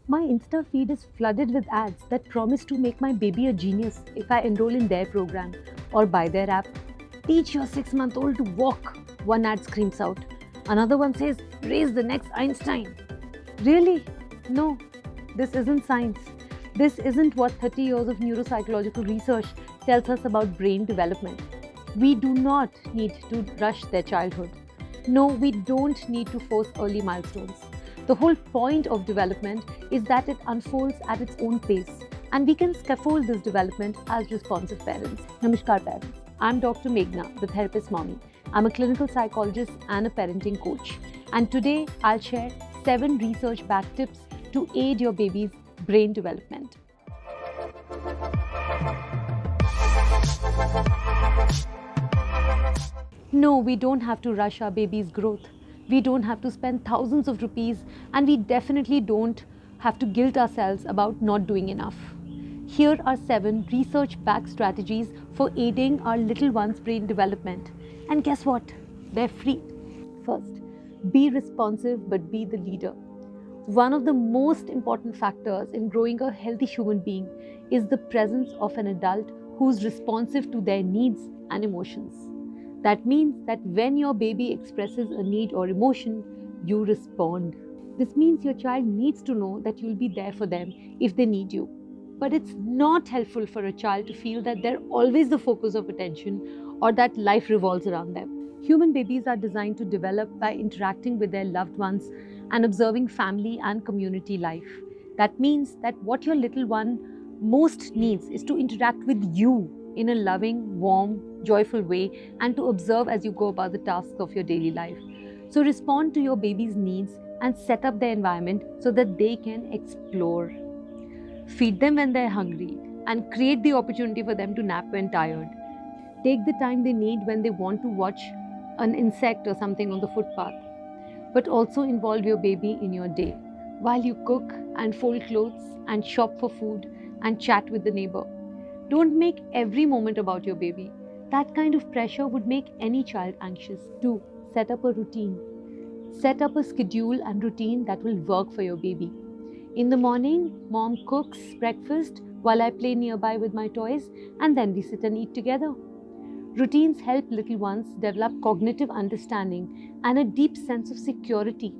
My Insta feed is flooded with ads that promise to make my baby a genius if I enroll in their program or buy their app. Teach your 6 month old to walk, one ad screams out. Another one says, raise the next Einstein. Really? No, this isn't science. This isn't what 30 years of neuropsychological research tells us about brain development. We do not need to rush their childhood. No, we don't need to force early milestones. The whole point of development is that it unfolds at its own pace, and we can scaffold this development as responsive parents. Namaskar, parents. I'm Dr. Meghna, the therapist mommy. I'm a clinical psychologist and a parenting coach. And today I'll share 7 research backed tips to aid your baby's brain development. No, we don't have to rush our baby's growth. We don't have to spend thousands of rupees, and we definitely don't have to guilt ourselves about not doing enough. Here are 7 research-backed strategies for aiding our little one's brain development. And guess what? They're free. First, be responsive but be the leader. One of the most important factors in growing a healthy human being is the presence of an adult who's responsive to their needs and emotions. That means that when your baby expresses a need or emotion, you respond. This means your child needs to know that you'll be there for them if they need you. But it's not helpful for a child to feel that they're always the focus of attention or that life revolves around them. Human babies are designed to develop by interacting with their loved ones and observing family and community life. That means that what your little one most needs is to interact with you in a loving, warm, joyful way and to observe as you go about the tasks of your daily life. So respond to your baby's needs and set up their environment so that they can explore. Feed them when they're hungry and create the opportunity for them to nap when tired. Take the time they need when they want to watch an insect or something on the footpath. But also involve your baby in your day while you cook and fold clothes and shop for food and chat with the neighbor. Don't make every moment about your baby. That kind of pressure would make any child anxious. 2. Set up a routine. Set up a schedule and routine that will work for your baby. In the morning, mom cooks breakfast while I play nearby with my toys, and then we sit and eat together. Routines help little ones develop cognitive understanding and a deep sense of security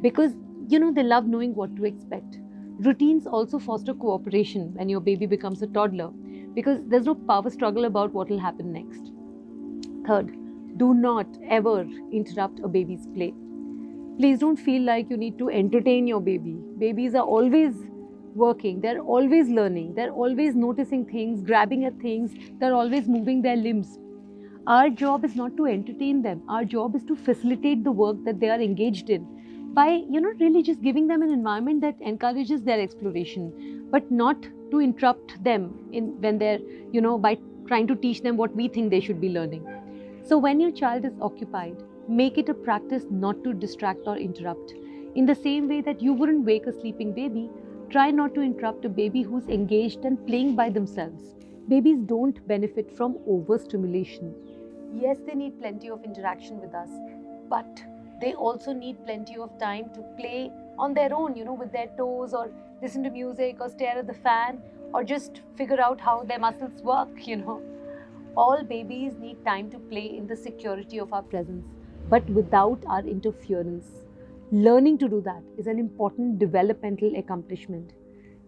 because they love knowing what to expect. Routines also foster cooperation when your baby becomes a toddler because there's no power struggle about what will happen next. Third, do not ever interrupt a baby's play. Please don't feel like you need to entertain your baby. Babies are always working, they're always learning, they're always noticing things, grabbing at things, they're always moving their limbs. Our job is not to entertain them. Our job is to facilitate the work that they are engaged in by really just giving them an environment that encourages their exploration, but not to interrupt them when they're by trying to teach them what we think they should be learning. So when your child is occupied, make it a practice not to distract or interrupt. In the same way that you wouldn't wake a sleeping baby, try not to interrupt a baby who's engaged and playing by themselves. Babies don't benefit from overstimulation. Yes, they need plenty of interaction with us, but they also need plenty of time to play on their own, with their toes or listen to music or stare at the fan or just figure out how their muscles work, All babies need time to play in the security of our presence, but without our interference. Learning to do that is an important developmental accomplishment.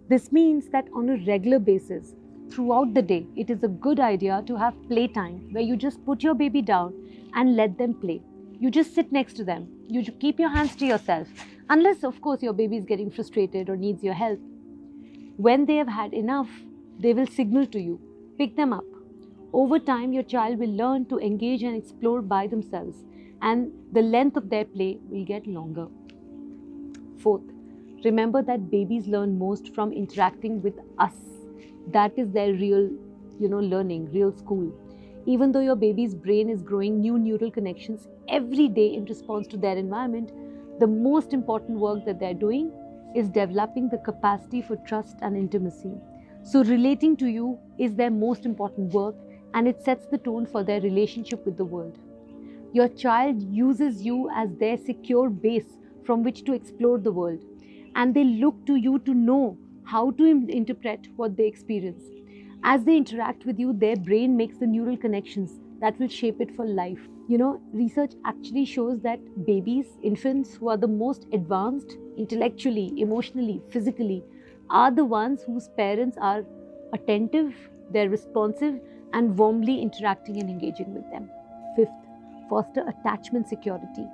This means that on a regular basis, throughout the day, it is a good idea to have playtime where you just put your baby down and let them play. You just sit next to them. You keep your hands to yourself, unless, of course, your baby is getting frustrated or needs your help. When they have had enough, they will signal to you. Pick them up. Over time, your child will learn to engage and explore by themselves, and the length of their play will get longer. Fourth, remember that babies learn most from interacting with us. That is their real, learning, real school. Even though your baby's brain is growing new neural connections every day in response to their environment, the most important work that they're doing is developing the capacity for trust and intimacy. So relating to you is their most important work, and it sets the tone for their relationship with the world. Your child uses you as their secure base from which to explore the world. and they look to you to know how to interpret what they experience. As they interact with you, their brain makes the neural connections that will shape it for life. Research actually shows that babies, infants who are the most advanced intellectually, emotionally, physically, are the ones whose parents are attentive, they're responsive, and warmly interacting and engaging with them. Fifth, foster attachment security.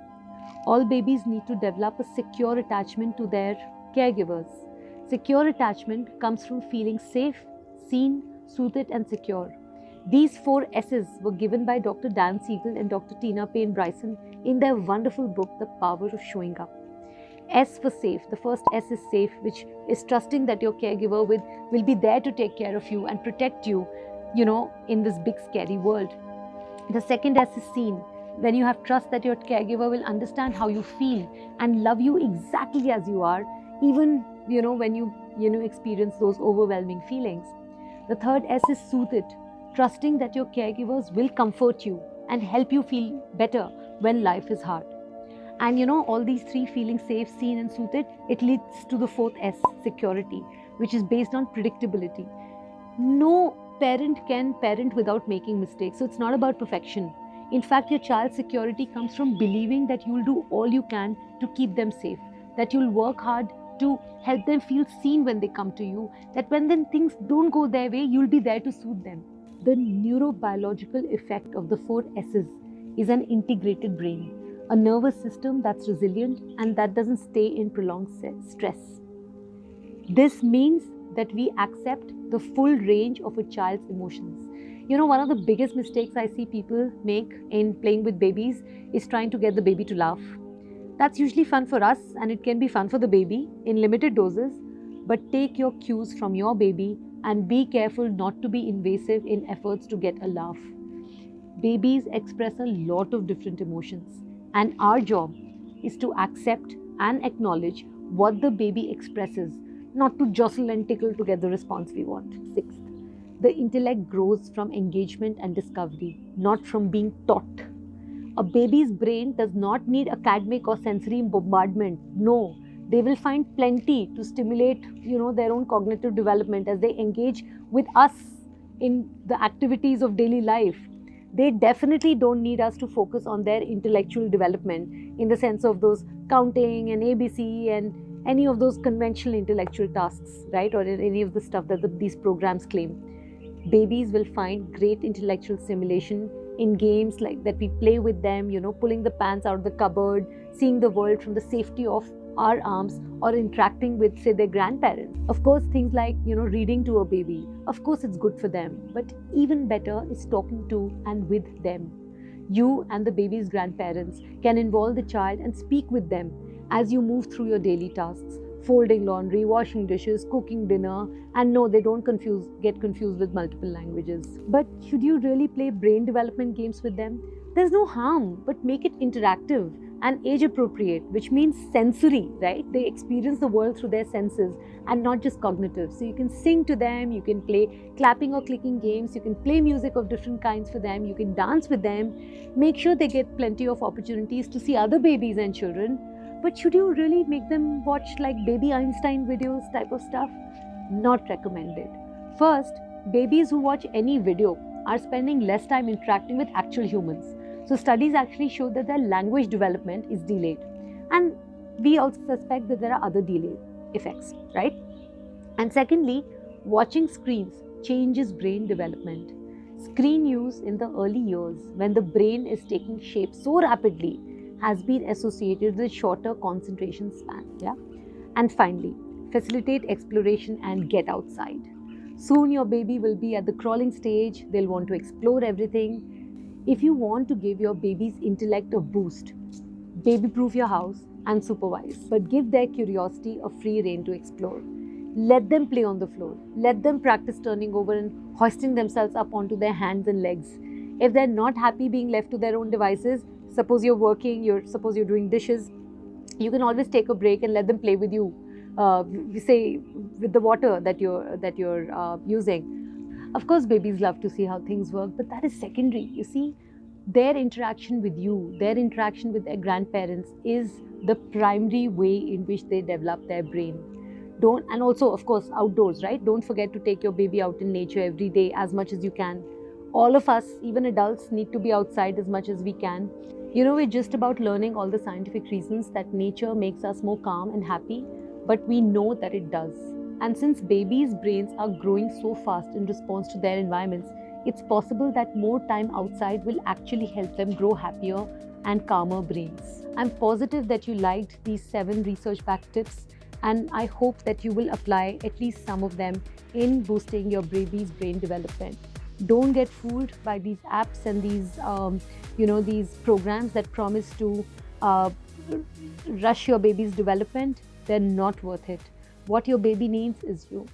All babies need to develop a secure attachment to their caregivers. Secure attachment comes from feeling safe, seen, soothed, and secure. These 4 S's were given by Dr. Dan Siegel and Dr. Tina Payne Bryson in their wonderful book, The Power of Showing Up. S for safe. The first S is safe, which is trusting that your caregiver will be there to take care of you and protect you, in this big scary world. The second S is seen. When you have trust that your caregiver will understand how you feel and love you exactly as you are, even when you experience those overwhelming feelings. The third S is soothed, trusting that your caregivers will comfort you and help you feel better when life is hard. And all these 3, feeling safe, seen, and soothed, it leads to the 4th S, security, which is based on predictability. No parent can parent without making mistakes, so it's not about perfection. In fact, your child's security comes from believing that you'll do all you can to keep them safe, that you'll work hard to help them feel seen when they come to you, that when then things don't go their way, you'll be there to soothe them. The neurobiological effect of the 4 S's is an integrated brain, a nervous system that's resilient and that doesn't stay in prolonged stress. This means that we accept the full range of a child's emotions. One of the biggest mistakes I see people make in playing with babies is trying to get the baby to laugh. That's usually fun for us and it can be fun for the baby in limited doses, but take your cues from your baby and be careful not to be invasive in efforts to get a laugh. Babies express a lot of different emotions, and our job is to accept and acknowledge what the baby expresses, not to jostle and tickle to get the response we want. Sixth, the intellect grows from engagement and discovery, not from being taught. A baby's brain does not need academic or sensory bombardment. No, they will find plenty to stimulate, their own cognitive development as they engage with us in the activities of daily life. They definitely don't need us to focus on their intellectual development in the sense of those counting and ABC and any of those conventional intellectual tasks, right? Or any of the stuff that these programs claim. Babies will find great intellectual stimulation in games like that we play with them, pulling the pants out of the cupboard, seeing the world from the safety of our arms, or interacting with, say, their grandparents. Of course, things like, reading to a baby, of course it's good for them, but even better is talking to and with them. You and the baby's grandparents can involve the child and speak with them as you move through your daily tasks, folding laundry, washing dishes, cooking dinner, and no, they don't get confused with multiple languages. But should you really play brain development games with them? There's no harm, but make it interactive and age appropriate, which means sensory, right? They experience the world through their senses and not just cognitive. So you can sing to them, you can play clapping or clicking games, you can play music of different kinds for them, you can dance with them. Make sure they get plenty of opportunities to see other babies and children. But should you really make them watch like baby Einstein videos type of stuff? Not recommended. First, babies who watch any video are spending less time interacting with actual humans. So studies actually show that their language development is delayed. And we also suspect that there are other delay effects, right? And secondly, watching screens changes brain development. Screen use in the early years, when the brain is taking shape so rapidly, has been associated with shorter concentration span. Yeah? And finally, facilitate exploration and get outside. Soon your baby will be at the crawling stage, they'll want to explore everything. If you want to give your baby's intellect a boost, baby-proof your house and supervise, but give their curiosity a free rein to explore. Let them play on the floor. Let them practice turning over and hoisting themselves up onto their hands and legs. If they're not happy being left to their own devices, suppose you're working, suppose you're doing dishes, you can always take a break and let them play with you. Say with the water that you're using. Of course, babies love to see how things work, but that is secondary. You see, their interaction with you, their interaction with their grandparents is the primary way in which they develop their brain. Don't, and also of course outdoors, right? Don't forget to take your baby out in nature every day as much as you can. All of us, even adults, need to be outside as much as we can. We're just about learning all the scientific reasons that nature makes us more calm and happy, but we know that it does. And since babies' brains are growing so fast in response to their environments, it's possible that more time outside will actually help them grow happier and calmer brains. I'm positive that you liked these 7 research backed tips, and I hope that you will apply at least some of them in boosting your baby's brain development. Don't get fooled by these apps and these programs that promise to uh, rush your baby's development. They're not worth it. What your baby needs is you.